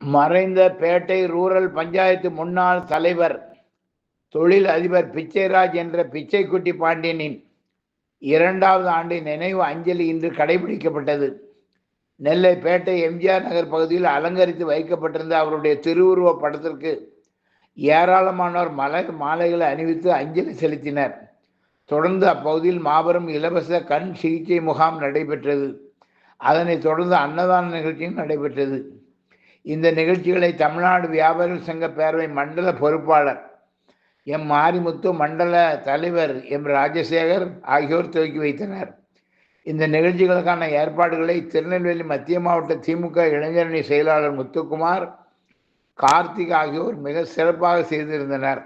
மறைந்த பேட்டை ரூரல் பஞ்சாயத்து முன்னாள் தலைவர் தொழில் அதிபர் பிச்சைராஜ் என்ற பிச்சைக்குட்டி பாண்டியனின் 2வது ஆண்டு நினைவு அஞ்சலி இன்று கடைபிடிக்கப்பட்டது. நெல்லை பேட்டை எம்ஜிஆர் நகர் பகுதியில் அலங்கரித்து வைக்கப்பட்டிருந்த அவருடைய திருவுருவ படத்திற்கு ஏராளமானோர் மலர் மாலைகளை அணிவித்து அஞ்சலி செலுத்தினர். தொடர்ந்து அப்பகுதியில் மாபெரும் இலவச கண் சிகிச்சை முகாம் நடைபெற்றது. அதனைத் தொடர்ந்து அன்னதான நிகழ்ச்சியும் நடைபெற்றது. இந்த நிகழ்ச்சிகளை தமிழ்நாடு வியாபாரிகள் சங்க பேரவை மண்டல பொறுப்பாளர் எம் மாரிமுத்து, மண்டல தலைவர் எம் ராஜசேகர் ஆகியோர் துவக்கி வைத்தனர். இந்த நிகழ்ச்சிகளுக்கான ஏற்பாடுகளை திருநெல்வேலி மத்திய மாவட்ட திமுக இளைஞரணி செயலாளர் முத்துக்குமார், கார்த்திக் ஆகியோர் மிக சிறப்பாக செய்திருந்தனர்.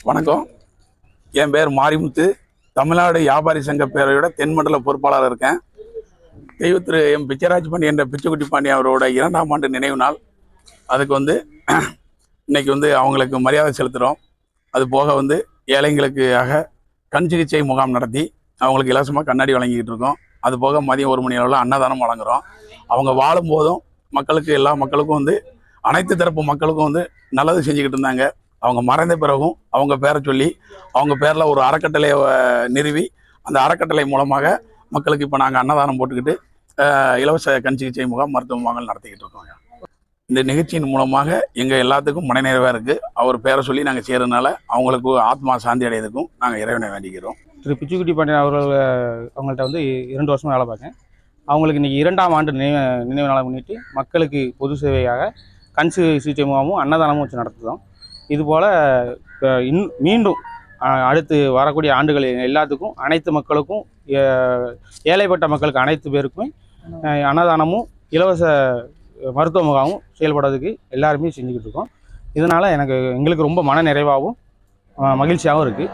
வணக்கம். என் பேர் மாரிமுத்து, தமிழ்நாடு வியாபாரி சங்க பேரவையோட தென்மண்டல பொறுப்பாளர் இருக்கேன். தெய்வ திரு எம் பிச்சைராஜ் பாண்டி என்ற பிச்சைக்குட்டி பாண்டி அவரோட 2ஆம் ஆண்டு நினைவு நாள். அதுக்கு இன்னைக்கு அவங்களுக்கு மரியாதை செலுத்துகிறோம். அது போக ஏழைங்களுக்காக கண் சிகிச்சை முகாம் நடத்தி அவங்களுக்கு இலவசமாக கண்ணாடி வழங்கிக்கிட்டு இருக்கோம். அது போக மதியம் 1 மணி அளவில் அன்னதானம் வழங்குகிறோம். அவங்க வாழும்போதும் எல்லா மக்களுக்கும் அனைத்து தரப்பு மக்களுக்கும் நல்லது செஞ்சுக்கிட்டு இருந்தாங்க. அவங்க மறைந்த பிறகும் அவங்க பேரை சொல்லி அவங்க பேரில் ஒரு அறக்கட்டளையை நிறுவி அந்த அறக்கட்டளை மூலமாக மக்களுக்கு இப்போ நாங்கள் அன்னதானம் போட்டுக்கிட்டு இலவச கண் சிகிச்சை முகாம் மருத்துவ முகாம்கள் நடத்திக்கிட்டு இருக்கோங்க. இந்த நிகழ்ச்சியின் மூலமாக எங்கள் எல்லாத்துக்கும் மனநிறைவாக இருக்குது. அவர் பேரை சொல்லி நாங்கள் செய்கிறதுனால அவங்களுக்கு ஆத்மா சாந்தி அடையதுக்கும் நாங்கள் இறைவனை வேண்டிக்கிறோம். திரு பிச்சைக்குட்டி பாண்டியன் அவங்கள்ட்ட 2 வருஷமாக வேலை பார்க்கேன். அவங்களுக்கு இன்றைக்கி 2ஆம் ஆண்டு நினைவு நாளை முன்னிட்டு மக்களுக்கு பொது சேவையாக கண் சிகிச்சை முகாமும் அன்னதானமும் வச்சு நடத்துகிறோம். இதுபோல் மீண்டும் அடுத்து வரக்கூடிய ஆண்டுகளில் எல்லாத்துக்கும் அனைத்து மக்களுக்கும் ஏழைப்பட்ட மக்களுக்கு அனைத்து பேருக்குமே அன்னதானமும் இலவச மருத்துவ முகாமும் செயல்படுறதுக்கு எல்லாருமே செஞ்சுக்கிட்டு இருக்கோம். இதனால் எங்களுக்கு ரொம்ப மன நிறைவாகவும் மகிழ்ச்சியாகவும் இருக்குது.